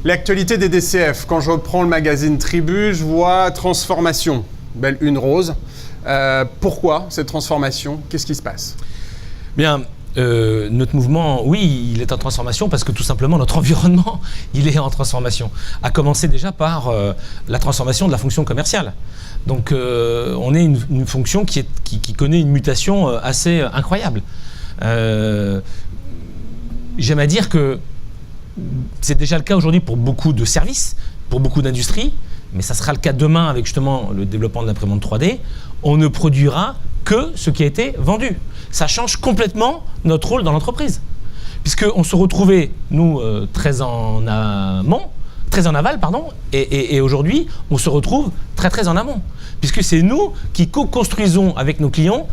L'actualité des DCF, quand je reprends le magazine Tribu, je vois transformation, belle une rose. Pourquoi cette transformation? Qu'est-ce qui se passe? Bien, notre mouvement, oui, il est en transformation parce que tout simplement notre environnement, il est en transformation. À commencer déjà par la transformation de la fonction commerciale. Donc on est une fonction qui connaît une mutation assez incroyable. J'aime à dire que c'est déjà le cas aujourd'hui pour beaucoup de services, pour beaucoup d'industries, mais ça sera le cas demain avec justement le développement de l'imprimante 3D. On ne produira que ce qui a été vendu. Ça change complètement notre rôle dans l'entreprise. Puisqu'on se retrouvait, nous, très en aval, et aujourd'hui, on se retrouve très en amont. Puisque c'est nous qui co-construisons avec nos clients,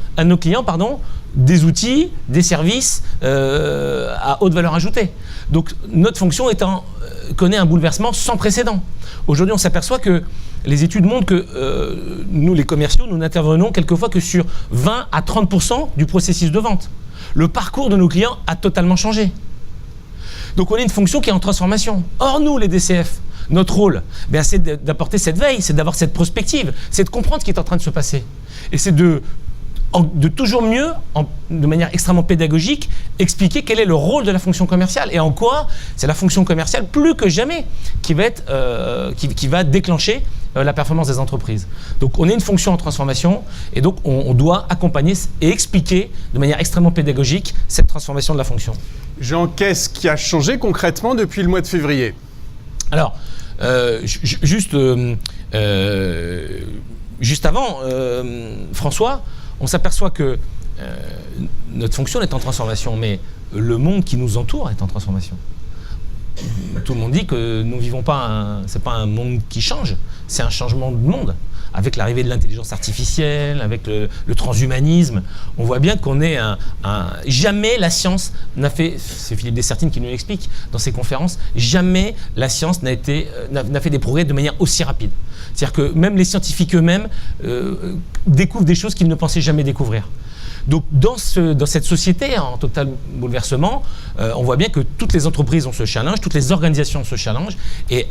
des outils, des services à haute valeur ajoutée. Donc notre fonction connaît un bouleversement sans précédent. Aujourd'hui, on s'aperçoit que les études montrent que nous, les commerciaux, nous n'intervenons quelquefois que sur 20 à 30% du processus de vente. Le parcours de nos clients a totalement changé. Donc on est une fonction qui est en transformation. Or nous, les DCF, notre rôle, c'est d'apporter cette veille, c'est d'avoir cette prospective, c'est de comprendre ce qui est en train de se passer. Et c'est de toujours mieux, de manière extrêmement pédagogique, expliquer quel est le rôle de la fonction commerciale et en quoi c'est la fonction commerciale plus que jamais qui va déclencher la performance des entreprises. Donc on est une fonction en transformation et donc on doit accompagner et expliquer de manière extrêmement pédagogique cette transformation de la fonction. Jean, qu'est-ce qui a changé concrètement depuis le mois de février? Alors, juste avant, François, on s'aperçoit que notre fonction est en transformation, mais le monde qui nous entoure est en transformation. Tout le monde dit que nous ne vivons pas, c'est pas un monde qui change, c'est un changement de monde. Avec l'arrivée de l'intelligence artificielle, avec le transhumanisme, on voit bien qu'on est jamais la science n'a fait, c'est Philippe Dessertine qui nous l'explique dans ses conférences, jamais la science n'a fait des progrès de manière aussi rapide. C'est-à-dire que même les scientifiques eux-mêmes découvrent des choses qu'ils ne pensaient jamais découvrir. Donc dans cette société en total bouleversement, on voit bien que toutes les entreprises ont ce challenge, toutes les organisations ont ce challenge, et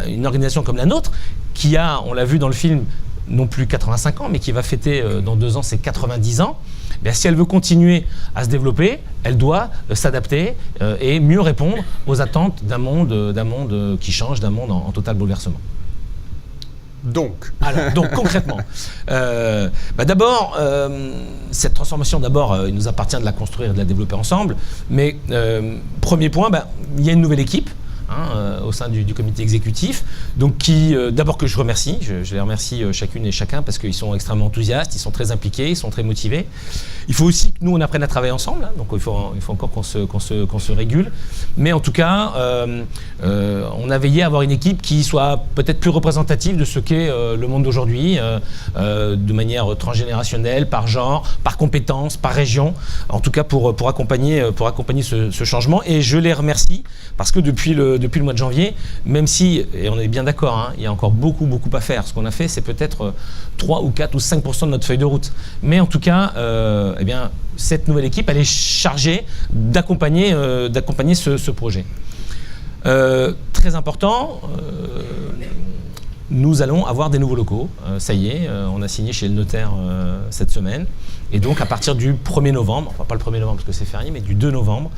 une organisation comme la nôtre, qui a, on l'a vu dans le film, non plus 85 ans, mais qui va fêter dans 2 ans ses 90 ans, si elle veut continuer à se développer, elle doit s'adapter et mieux répondre aux attentes d'un monde qui change, d'un monde en total bouleversement. Donc concrètement, d'abord, cette transformation, il nous appartient de la construire et de la développer ensemble. Mais premier point, il y a une nouvelle équipe au sein du comité exécutif, donc d'abord que je remercie, je les remercie chacune et chacun parce qu'ils sont extrêmement enthousiastes, ils sont très impliqués, ils sont très motivés. Il faut aussi que nous on apprenne à travailler ensemble, donc il faut encore qu'on se régule. Mais en tout cas, on a veillé à avoir une équipe qui soit peut-être plus représentative de ce qu'est le monde d'aujourd'hui, de manière transgénérationnelle, par genre, par compétence, par région, en tout cas pour accompagner ce changement. Et je les remercie parce que depuis le mois de janvier, même si, et on est bien d'accord, il y a encore beaucoup à faire. Ce qu'on a fait, c'est peut-être 3 ou 4 ou 5% de notre feuille de route. Mais en tout cas, cette nouvelle équipe, elle est chargée d'accompagner ce projet. Très important, nous allons avoir des nouveaux locaux. Ça y est, on a signé chez le notaire cette semaine. Et donc, à partir du 1er novembre, enfin pas le 1er novembre parce que c'est férié, mais du 2 novembre,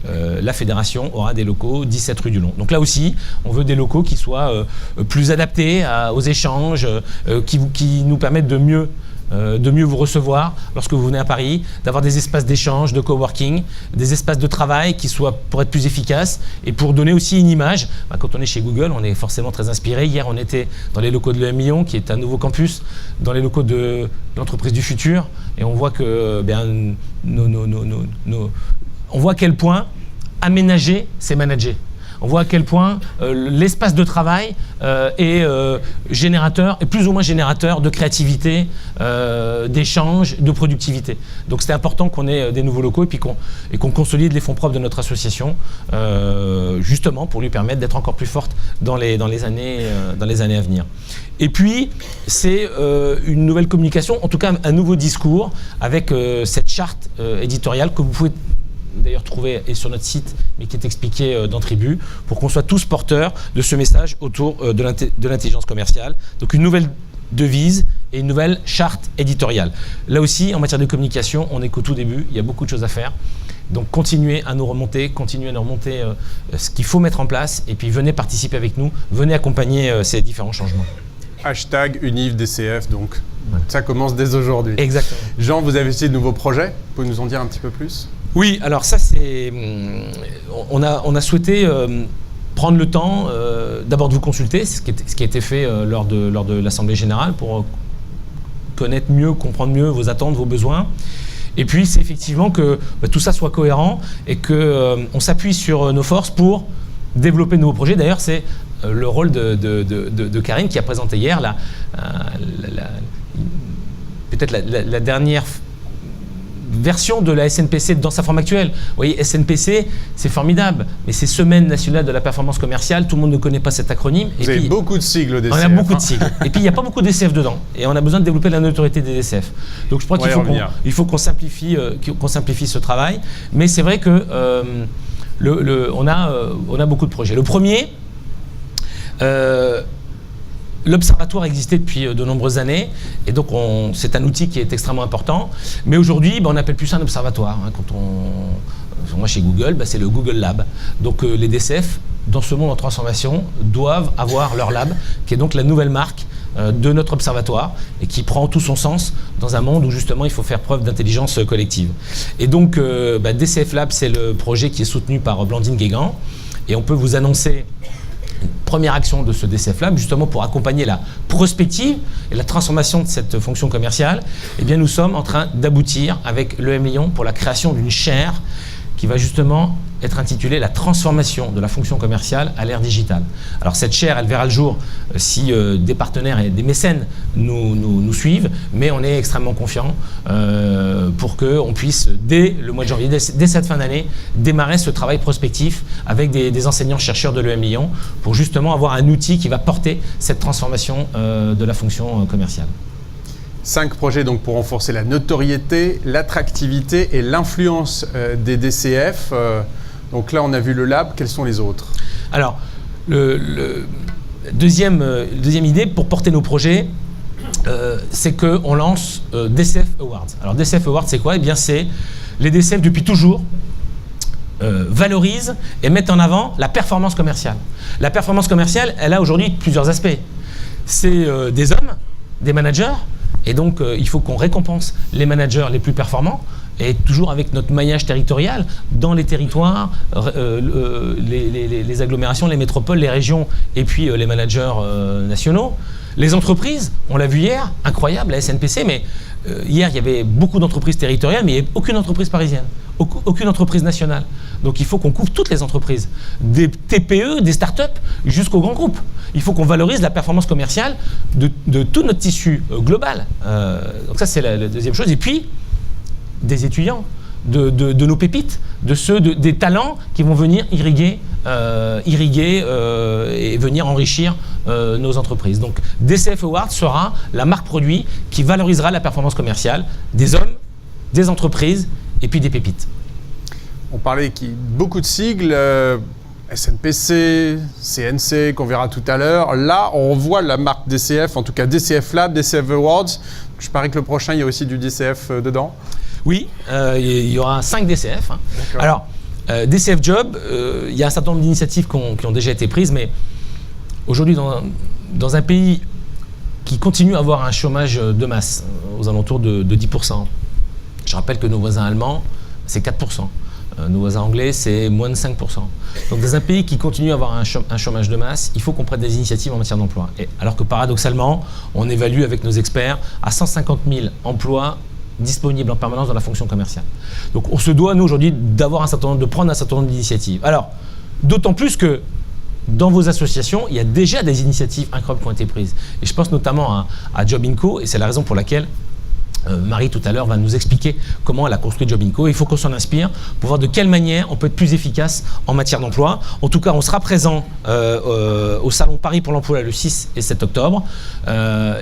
la fédération aura des locaux 17 rue du Long. Donc là aussi, on veut des locaux qui soient plus adaptés aux échanges, qui nous permettent de mieux vous recevoir lorsque vous venez à Paris, d'avoir des espaces d'échange, de coworking, des espaces de travail qui soient pour être plus efficaces et pour donner aussi une image. Quand on est chez Google, on est forcément très inspiré. Hier, on était dans les locaux de l'EM Lyon, qui est un nouveau campus, dans les locaux de l'entreprise du futur, et on voit que on voit à quel point aménager, c'est manager. On voit à quel point l'espace de travail est plus ou moins générateur de créativité, d'échange, de productivité. Donc c'est important qu'on ait des nouveaux locaux et qu'on consolide les fonds propres de notre association, justement pour lui permettre d'être encore plus forte dans les années à venir. Et puis, c'est une nouvelle communication, en tout cas un nouveau discours avec cette charte éditoriale que vous pouvez d'ailleurs trouvé et sur notre site, mais qui est expliqué dans Tribu, pour qu'on soit tous porteurs de ce message autour de l'intelligence commerciale. Donc une nouvelle devise et une nouvelle charte éditoriale. Là aussi, en matière de communication, on n'est qu'au tout début, il y a beaucoup de choses à faire. Donc continuez à nous remonter, ce qu'il faut mettre en place, et puis venez participer avec nous, venez accompagner ces différents changements. #UnivDCF, donc ça commence dès aujourd'hui. Exactement. Jean, vous avez aussi de nouveaux projets, vous pouvez nous en dire un petit peu plus? Oui, alors ça c'est... On a souhaité prendre le temps d'abord de vous consulter, ce qui a été fait lors de l'Assemblée Générale, pour connaître mieux, comprendre mieux vos attentes, vos besoins. Et puis c'est effectivement que tout ça soit cohérent et qu'on s'appuie sur nos forces pour développer de nouveaux projets. D'ailleurs, c'est le rôle de Karine qui a présenté hier peut-être la dernière version de la SNPC dans sa forme actuelle. Vous voyez, SNPC, c'est formidable, mais c'est Semaine nationale de la performance commerciale, tout le monde ne connaît pas cet acronyme. Vous avez beaucoup de sigles au DCF. On a beaucoup de sigles. Et puis, il n'y a pas beaucoup de DCF dedans. Et on a besoin de développer la notoriété des DCF. Donc, je crois qu'il faut qu'on simplifie ce travail. Mais c'est vrai que on a beaucoup de projets. Le premier, l'Observatoire existait depuis de nombreuses années, et donc c'est un outil qui est extrêmement important. Mais aujourd'hui, on n'appelle plus ça un observatoire. Moi, chez Google, c'est le Google Lab. Donc les DCF, dans ce monde en transformation, doivent avoir leur lab, qui est donc la nouvelle marque de notre observatoire, et qui prend tout son sens dans un monde où justement il faut faire preuve d'intelligence collective. Et donc DCF Lab, c'est le projet qui est soutenu par Blandine Guégan, et on peut vous annoncer une première action de ce DCF Lab, justement pour accompagner la prospective et la transformation de cette fonction commerciale. Eh bien, nous sommes en train d'aboutir avec l'EM Lyon pour la création d'une chaire qui va justement être intitulée « La transformation de la fonction commerciale à l'ère digitale ». Alors cette chaire, elle verra le jour si des partenaires et des mécènes nous suivent, mais on est extrêmement confiants pour qu'on puisse, dès le mois de janvier, dès cette fin d'année, démarrer ce travail prospectif avec des enseignants-chercheurs de l'EM Lyon pour justement avoir un outil qui va porter cette transformation de la fonction commerciale. 5 projets donc pour renforcer la notoriété, l'attractivité et l'influence des DCF. Donc là, on a vu le lab. Quels sont les autres? Alors, deuxième idée pour porter nos projets, c'est qu'on lance DCF Awards. Alors, DCF Awards, c'est quoi? Eh bien, c'est les DCF depuis toujours valorisent et mettent en avant la performance commerciale. La performance commerciale, elle a aujourd'hui plusieurs aspects. C'est des hommes, des managers. Et donc, il faut qu'on récompense les managers les plus performants, et toujours avec notre maillage territorial, dans les territoires, les agglomérations, les métropoles, les régions, et puis les managers nationaux. Les entreprises, on l'a vu hier, incroyable, la SNPC, mais hier, il y avait beaucoup d'entreprises territoriales, mais il n'y avait aucune entreprise parisienne, aucune entreprise nationale. Donc il faut qu'on couvre toutes les entreprises, des TPE, des startups, jusqu'aux grands groupes. Il faut qu'on valorise la performance commerciale de tout notre tissu global. Donc ça, c'est la deuxième chose. Et puis, des étudiants, de nos pépites, des talents qui vont venir irriguer et venir enrichir nos entreprises. Donc DCF Awards sera la marque produit qui valorisera la performance commerciale des hommes, des entreprises et puis des pépites. On parlait beaucoup de sigles, SNPC, CNC, qu'on verra tout à l'heure. Là, on voit la marque DCF, en tout cas DCF Lab, DCF Awards. Je parie que le prochain, il y a aussi du DCF dedans. Oui, il y aura 5 DCF. Alors, DCF Job, il y a un certain nombre d'initiatives qui ont déjà été prises, mais aujourd'hui, dans un pays qui continue à avoir un chômage de masse, aux alentours de 10%, je rappelle que nos voisins allemands, c'est 4%. Nos voisins anglais, c'est moins de 5%. Donc dans un pays qui continue à avoir un chômage de masse, il faut qu'on prenne des initiatives en matière d'emploi. Alors que paradoxalement, on évalue avec nos experts à 150 000 emplois disponibles en permanence dans la fonction commerciale. Donc on se doit, nous, aujourd'hui, de prendre un certain nombre d'initiatives. Alors, d'autant plus que dans vos associations, il y a déjà des initiatives incroyables qui ont été prises. Et je pense notamment à Job Co, et c'est la raison pour laquelle Marie tout à l'heure va nous expliquer comment elle a construit Jobinco. Il faut qu'on s'en inspire pour voir de quelle manière on peut être plus efficace en matière d'emploi. En tout cas, on sera présent au Salon Paris pour l'emploi le 6 et 7 octobre.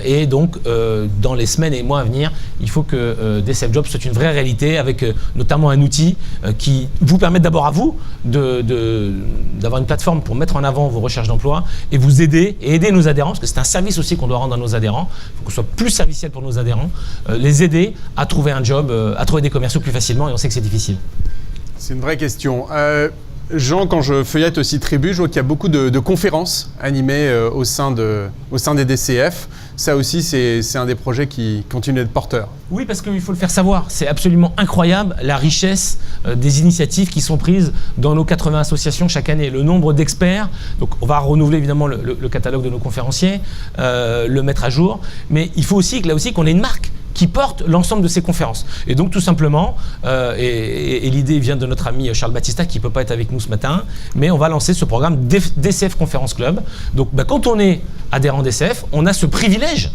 Et donc, dans les semaines et mois à venir, il faut que DCF Jobs soit une vraie réalité avec notamment un outil qui vous permette d'abord à vous d'avoir une plateforme pour mettre en avant vos recherches d'emploi et vous aider et aider nos adhérents, parce que c'est un service aussi qu'on doit rendre à nos adhérents. Il faut qu'on soit plus serviciel pour nos adhérents. Les aider à trouver un job, à trouver des commerciaux plus facilement, et on sait que c'est difficile. C'est une vraie question. Jean, quand je feuillette aussi Tribu, je vois qu'il y a beaucoup de conférences animées au sein des DCF. Ça aussi, c'est un des projets qui continue d'être porteur. Oui, parce qu'il faut le faire savoir. C'est absolument incroyable la richesse des initiatives qui sont prises dans nos 80 associations chaque année. Le nombre d'experts, donc on va renouveler évidemment le catalogue de nos conférenciers, le mettre à jour, mais il faut aussi là aussi qu'on ait une marque qui porte l'ensemble de ces conférences. Et donc tout simplement, et l'idée vient de notre ami Charles Battista qui ne peut pas être avec nous ce matin, mais on va lancer ce programme DCF Conference Club. Donc quand on est adhérent DCF, on a ce privilège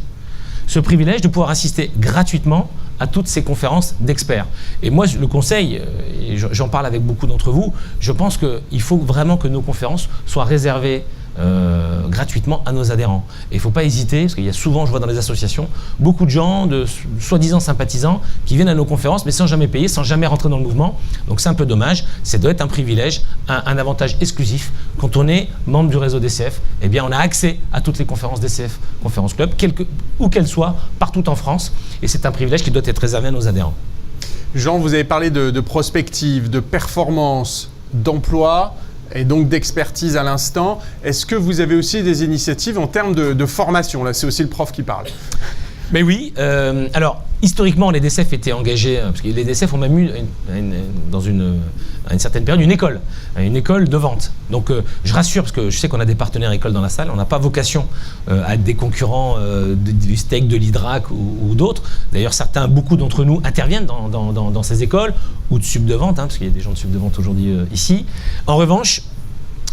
de pouvoir assister gratuitement à toutes ces conférences d'experts. Et moi, le conseil, et j'en parle avec beaucoup d'entre vous, je pense qu'il faut vraiment que nos conférences soient réservées gratuitement à nos adhérents. Et il ne faut pas hésiter, parce qu'il y a souvent, je vois dans les associations, beaucoup de gens, de soi-disant sympathisants, qui viennent à nos conférences, mais sans jamais payer, sans jamais rentrer dans le mouvement. Donc c'est un peu dommage. Ça doit être un privilège, un avantage exclusif. Quand on est membre du réseau DCF, eh bien on a accès à toutes les conférences DCF, Conférence Club, où qu'elles soient, partout en France. Et c'est un privilège qui doit être réservé à nos adhérents. Jean, vous avez parlé de prospective, de performance, d'emploi et donc d'expertise à l'instant. Est-ce que vous avez aussi des initiatives en termes de formation? Là, c'est aussi le prof qui parle. Mais oui. Alors, historiquement, les DCF étaient engagés, parce que les DCF ont même eu, à une certaine période, une école de vente. Donc, je rassure, parce que je sais qu'on a des partenaires écoles dans la salle, on n'a pas vocation à être des concurrents du Steak, de l'Hydrac ou d'autres. D'ailleurs, beaucoup d'entre nous interviennent dans ces écoles, ou de sub de vente, parce qu'il y a des gens de sub de vente aujourd'hui ici. En revanche,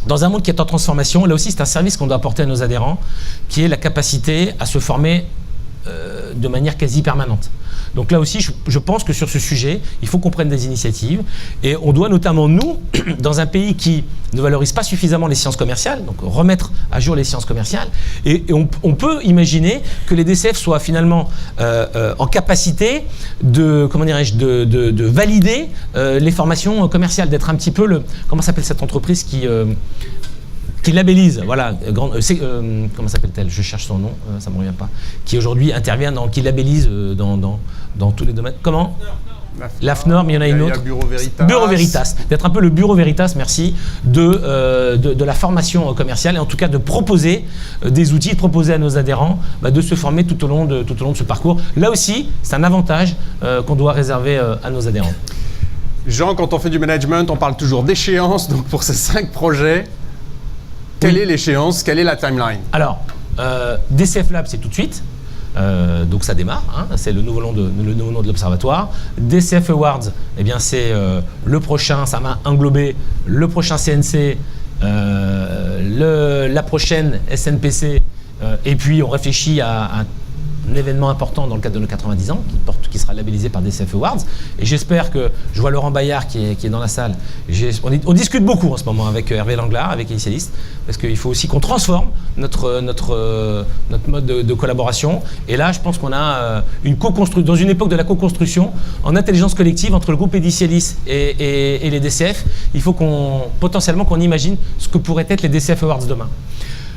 dans un monde qui est en transformation, là aussi, c'est un service qu'on doit apporter à nos adhérents, qui est la capacité à se former de manière quasi permanente. Donc là aussi, je pense que sur ce sujet, il faut qu'on prenne des initiatives. Et on doit notamment, nous, dans un pays qui ne valorise pas suffisamment les sciences commerciales, donc remettre à jour les sciences commerciales. Et on peut imaginer que les DCF soient finalement en capacité de valider les formations commerciales, d'être un petit peu comment s'appelle cette entreprise qui labellise, voilà, comment s'appelle-t-elle? Je cherche son nom, ça ne me revient pas. Qui aujourd'hui intervient qui labellise dans tous les domaines. Comment? L'AFNOR, mais il y en a une autre. Bureau Veritas. Bureau Veritas. D'être un peu le Bureau Veritas, merci, de la formation commerciale et en tout cas de proposer des outils, de proposer à nos adhérents de se former tout au long de ce parcours. Là aussi, c'est un avantage qu'on doit réserver à nos adhérents. Jean, quand on fait du management, on parle toujours d'échéance. Donc pour ces 5 projets, quelle est l'échéance? Quelle est la timeline? Alors, DCF Lab, c'est tout de suite. Donc ça démarre, c'est le nouveau nom de l'observatoire. DCF Awards, eh bien c'est le prochain, ça va englober le prochain CNC, la prochaine SNPC, et puis on réfléchit à un événement important dans le cadre de nos 90 ans, qui sera labellisé par DCF Awards. Et j'espère que, je vois Laurent Bayard qui est dans la salle, on discute beaucoup en ce moment avec Hervé Langlard, avec Initialist, parce qu'il faut aussi qu'on transforme notre mode de collaboration. Et là, je pense qu'on a dans une époque de la co-construction, en intelligence collective entre le groupe Initialist et les DCF, il faut potentiellement qu'on imagine ce que pourraient être les DCF Awards demain.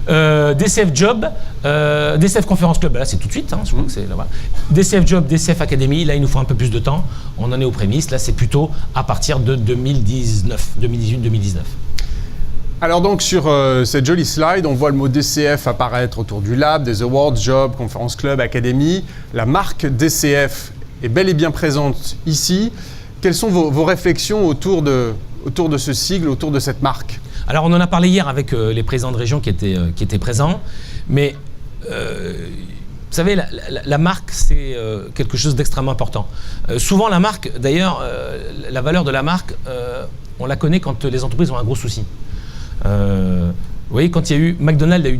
DCF Job, DCF Conference Club, là c'est tout de suite, je crois que c'est là, voilà. DCF Job, DCF Academy, là il nous faut un peu plus de temps, on en est aux prémices, là c'est plutôt à partir de 2018-2019. Alors donc sur cette jolie slide, on voit le mot DCF apparaître autour du lab, des awards, Job, Conference Club, Academy. La marque DCF est bel et bien présente ici. Quelles sont vos réflexions autour de ce sigle, autour de cette marque? Alors on en a parlé hier avec les présidents de région qui étaient présents, mais vous savez, la marque c'est quelque chose d'extrêmement important. Souvent la marque, d'ailleurs, la valeur de la marque, on la connaît quand les entreprises ont un gros souci. Vous voyez, quand il y a eu, McDonald's a eu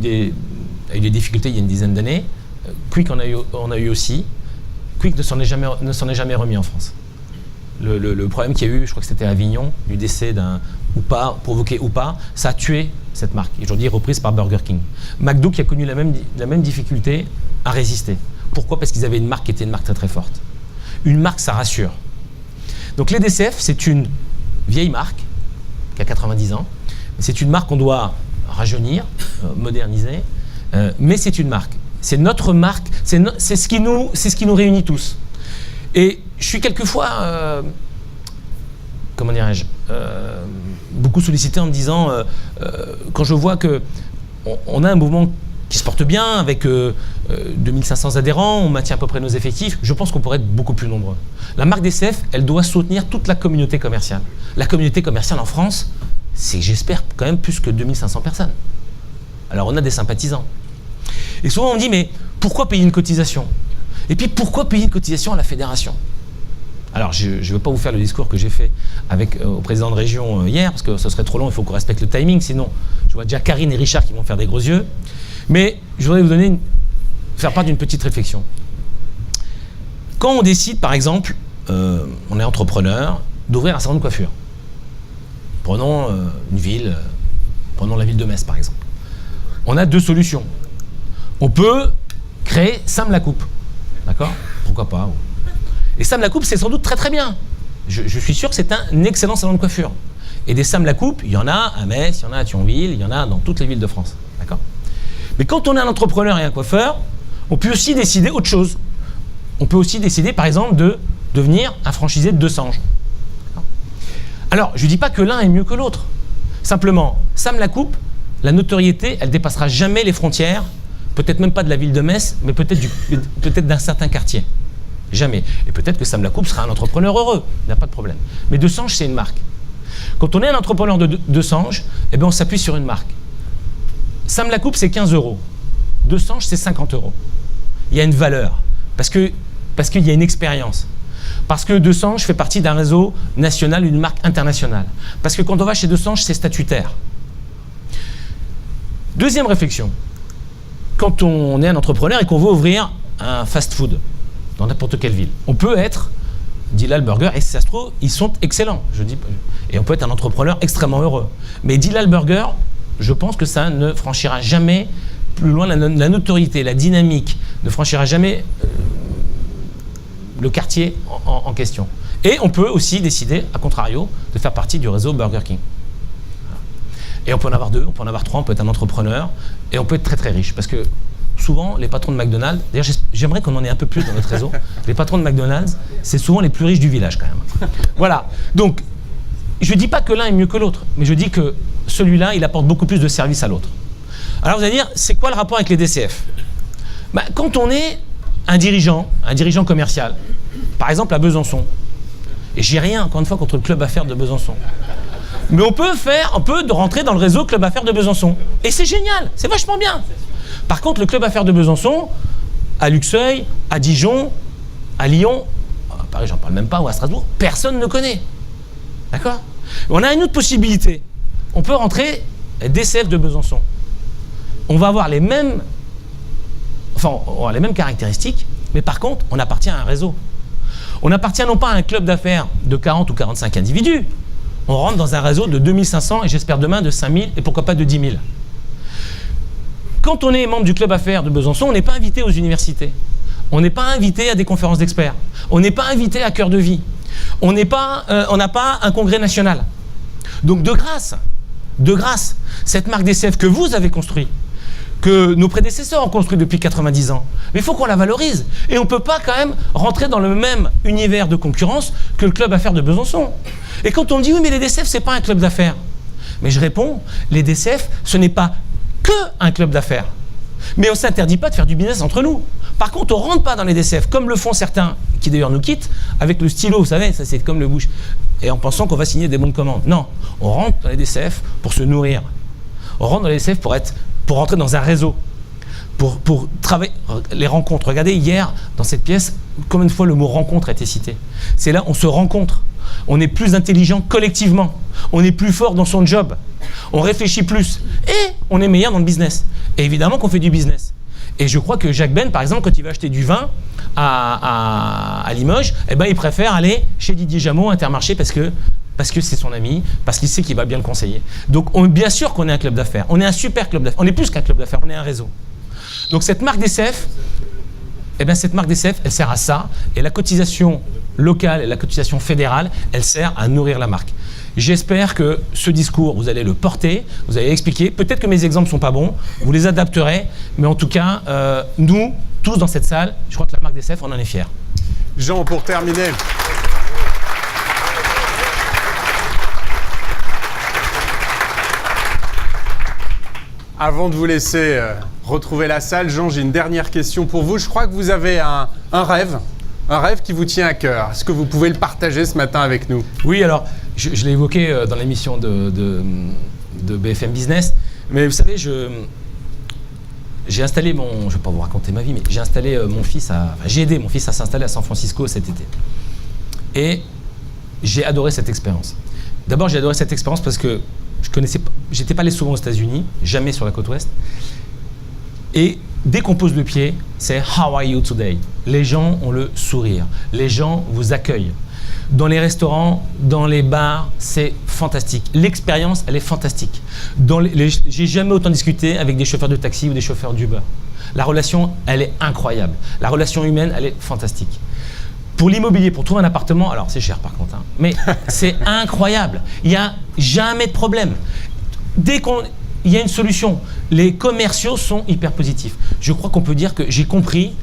des difficultés il y a une dizaine d'années, Quick on a eu aussi. Quick ne s'en est jamais remis en France. Le problème qu'il y a eu, je crois que c'était à Avignon, du décès d'un ou pas, provoqué ou pas, ça a tué cette marque, aujourd'hui reprise par Burger King. McDo qui a connu la même difficulté à résister. Pourquoi? Parce qu'ils avaient une marque qui était une marque très très forte. Une marque, ça rassure. Donc les DCF, c'est une vieille marque qui a 90 ans. C'est une marque qu'on doit rajeunir, moderniser, mais c'est une marque. C'est notre marque, c'est ce qui nous réunit tous. Et je suis quelquefois, comment dirais-je, beaucoup sollicité en me disant, quand je vois qu'on a un mouvement qui se porte bien, avec 2500 adhérents, on maintient à peu près nos effectifs, je pense qu'on pourrait être beaucoup plus nombreux. La marque DCF, elle doit soutenir toute la communauté commerciale. La communauté commerciale en France, c'est, j'espère, quand même plus que 2500 personnes. Alors on a des sympathisants. Et souvent on me dit, mais pourquoi payer une cotisation? Et puis pourquoi payer une cotisation à la fédération? Alors je ne vais pas vous faire le discours que j'ai fait au président de région hier, parce que ce serait trop long, il faut qu'on respecte le timing, sinon je vois déjà Karine et Richard qui vont faire des gros yeux. Mais je voudrais vous faire part d'une petite réflexion. Quand on décide, par exemple, on est entrepreneur, d'ouvrir un salon de coiffure. Prenons une ville, prenons la ville de Metz, par exemple. On a deux solutions. On peut créer Sam la Coupe. D'accord? Pourquoi pas? Et Sam la Coupe, c'est sans doute très très bien. Je suis sûr que c'est un excellent salon de coiffure. Et des Sam la Coupe, il y en a à Metz, il y en a à Thionville, il y en a dans toutes les villes de France. D'accord? Mais quand on est un entrepreneur et un coiffeur, on peut aussi décider autre chose. On peut aussi décider, par exemple, de devenir un franchisé de Desange. Alors, je ne dis pas que l'un est mieux que l'autre. Simplement, Sam la Coupe, la notoriété, elle ne dépassera jamais les frontières, peut-être même pas de la ville de Metz, mais peut-être d'un certain quartier. Jamais. Et peut-être que Sam la Coupe sera un entrepreneur heureux, il n'y a pas de problème. Mais Desange, c'est une marque. Quand on est un entrepreneur de Desange, eh bien, on s'appuie sur une marque. Sam la Coupe, c'est 15 €. Desange, c'est 50 €. Il y a une valeur, parce qu'il y a une expérience. Parce que Desange fait partie d'un réseau national, une marque internationale. Parce que quand on va chez Desange, c'est statutaire. Deuxième réflexion. Quand on est un entrepreneur et qu'on veut ouvrir un fast-food dans n'importe quelle ville, on peut être Dilal Burger, et si ça se trouve, ils sont excellents. Et on peut être un entrepreneur extrêmement heureux. Mais Dilal Burger, je pense que ça ne franchira jamais plus loin, la notoriété, la dynamique ne franchira jamais le quartier en question. Et on peut aussi décider, à contrario, de faire partie du réseau Burger King. Et on peut en avoir deux, on peut en avoir trois, on peut être un entrepreneur, et on peut être très très riche. Parce que souvent, les patrons de McDonald's, d'ailleurs j'aimerais qu'on en ait un peu plus dans notre réseau, les patrons de McDonald's, c'est souvent les plus riches du village quand même. Voilà, donc je ne dis pas que l'un est mieux que l'autre, mais je dis que celui-là, il apporte beaucoup plus de services à l'autre. Alors vous allez dire, c'est quoi le rapport avec les DCF? Quand on est un dirigeant commercial, par exemple à Besançon, et j'ai rien, encore une fois, contre le club affaires de Besançon, mais on peut rentrer dans le réseau club affaires de Besançon. Et c'est génial, c'est vachement bien. Par contre, le club affaires de Besançon, à Luxeuil, à Dijon, à Lyon, à Paris, j'en parle même pas, ou à Strasbourg, personne ne connaît. D'accord? On a une autre possibilité. On peut rentrer DCF de Besançon. On va avoir les mêmes caractéristiques, mais par contre, on appartient à un réseau. On appartient non pas à un club d'affaires de 40 ou 45 individus. On rentre dans un réseau de 2500 et j'espère demain de 5000 et pourquoi pas de 10 000. Quand on est membre du club affaires de Besançon, on n'est pas invité aux universités. On n'est pas invité à des conférences d'experts. On n'est pas invité à Cœur de Vie. On n'a pas un congrès national. Donc de grâce, cette marque DCF que vous avez construite, que nos prédécesseurs ont construit depuis 90 ans, mais il faut qu'on la valorise. Et on ne peut pas quand même rentrer dans le même univers de concurrence que le club affaires de Besançon. Et quand on me dit, oui, mais les DCF, ce n'est pas un club d'affaires. Mais je réponds, les DCF, ce n'est pas que un club d'affaires. Mais on ne s'interdit pas de faire du business entre nous. Par contre, on ne rentre pas dans les DCF, comme le font certains, qui d'ailleurs nous quittent, avec le stylo, vous savez, ça c'est comme le bouche, et en pensant qu'on va signer des bons de commande. Non, on rentre dans les DCF pour se nourrir. On rentre dans les DCF pour rentrer dans un réseau, pour travailler les rencontres. Regardez, hier, dans cette pièce, combien de fois le mot rencontre a été cité. C'est là, on se rencontre. On est plus intelligent collectivement. On est plus fort dans son job. On réfléchit plus. Et on est meilleur dans le business. Et évidemment qu'on fait du business. Et je crois que Jacques Ben, par exemple, quand il va acheter du vin à Limoges, eh ben, il préfère aller chez Didier Jameau, Intermarché, parce que c'est son ami, parce qu'il sait qu'il va bien le conseiller. Donc, bien sûr qu'on est un club d'affaires. On est un super club d'affaires. On est plus qu'un club d'affaires, on est un réseau. Donc, cette marque DCF, elle sert à ça. Et la cotisation locale et la cotisation fédérale, elle sert à nourrir la marque. J'espère que ce discours, vous allez le porter, vous allez l'expliquer. Peut-être que mes exemples ne sont pas bons, vous les adapterez. Mais en tout cas, nous, tous dans cette salle, je crois que la marque DCF, on en est fiers. Jean, pour terminer. Avant de vous laisser retrouver la salle, Jean, j'ai une dernière question pour vous. Je crois que vous avez un rêve qui vous tient à cœur. Est-ce que vous pouvez le partager ce matin avec nous? Oui, alors, je l'ai évoqué dans l'émission de BFM Business, mais vous savez, j'ai installé je ne vais pas vous raconter ma vie, mais j'ai installé j'ai aidé mon fils à s'installer à San Francisco cet été. Et j'ai adoré cette expérience. D'abord, j'ai adoré cette expérience parce que j'étais pas allé souvent aux États-Unis, jamais sur la côte ouest. Et dès qu'on pose le pied, c'est « How are you today ?» Les gens ont le sourire, les gens vous accueillent. Dans les restaurants, dans les bars, c'est fantastique. L'expérience, elle est fantastique. J'ai jamais autant discuté avec des chauffeurs de taxi ou des chauffeurs d'Uber. La relation, elle est incroyable. La relation humaine, elle est fantastique. Pour l'immobilier, pour trouver un appartement, alors c'est cher par contre, hein, mais c'est incroyable. Il n'y a jamais de problème. Dès qu'il y a une solution, les commerciaux sont hyper positifs. Je crois qu'on peut dire que j'ai compris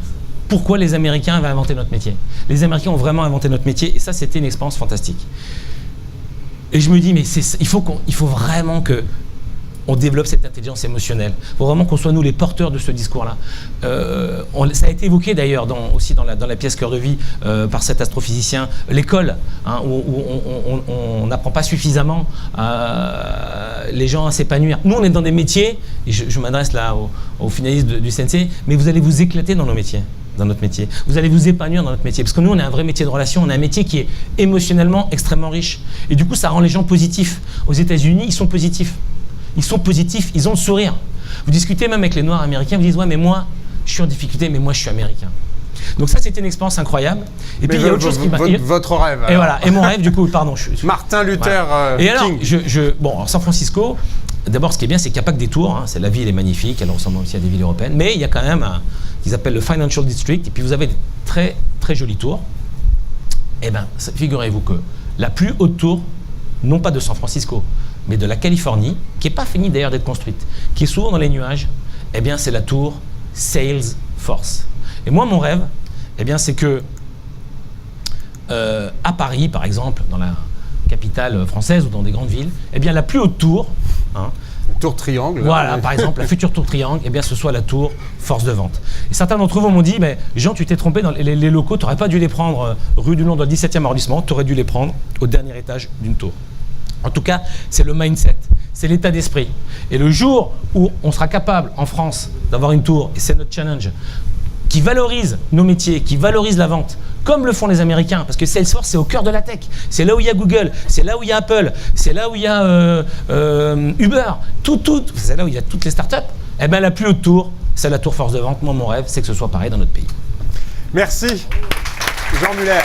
pourquoi les Américains avaient inventé notre métier. Les Américains ont vraiment inventé notre métier et ça, c'était une expérience fantastique. Et je me dis, mais il faut vraiment qu'on développe cette intelligence émotionnelle. Il faut vraiment qu'on soit nous les porteurs de ce discours-là. Ça a été évoqué d'ailleurs aussi dans la pièce Cœur de vie par cet astrophysicien. L'école, hein, où on n'apprend pas suffisamment les gens à s'épanouir. Nous, on est dans des métiers, et je m'adresse là aux finalistes du CNC, mais vous allez vous éclater dans notre métier. Vous allez vous épanouir dans notre métier. Parce que nous, on a un vrai métier de relation, on a un métier qui est émotionnellement extrêmement riche. Et du coup, ça rend les gens positifs. Aux États-Unis, ils sont positifs. Ils ont le sourire. Vous discutez même avec les Noirs américains, vous dites « Ouais, mais moi, je suis en difficulté, mais moi, je suis américain. » Donc ça, c'était une expérience incroyable. Et puis, il y a autre chose qui m'a... Votre rêve. Et voilà. Et mon rêve, du coup, pardon. Martin Luther King. Et alors, alors, San Francisco, d'abord, ce qui est bien, c'est qu'il n'y a pas que des tours. Hein. La ville est magnifique, elle ressemble aussi à des villes européennes. Mais il y a quand même qu'ils appellent le Financial District. Et puis, vous avez des très, très jolies tours. Eh bien, figurez-vous que la plus haute tour, non pas de San Francisco, mais de la Californie, qui n'est pas finie d'ailleurs d'être construite, qui est souvent dans les nuages, eh bien, c'est la tour Salesforce. Et moi, mon rêve, eh bien, c'est que à Paris, par exemple, dans la capitale française ou dans des grandes villes, eh bien, la plus haute tour, hein, tour triangle. Voilà, par exemple, la future tour triangle, eh bien, ce soit la tour force de vente. Et certains d'entre vous m'ont dit, mais Jean, tu t'es trompé dans les locaux, tu n'aurais pas dû les prendre rue du Long dans le 17e arrondissement, tu aurais dû les prendre au dernier étage d'une tour. En tout cas, c'est le mindset, c'est l'état d'esprit. Et le jour où on sera capable, en France, d'avoir une tour, et c'est notre challenge, qui valorise nos métiers, qui valorise la vente, comme le font les Américains, parce que Salesforce, c'est au cœur de la tech. C'est là où il y a Google, c'est là où il y a Apple, c'est là où il y a Uber, c'est là où il y a toutes les startups. Eh bien, la plus haute tour, c'est la tour force de vente. Moi, mon rêve, c'est que ce soit pareil dans notre pays. Merci, Jean Muller.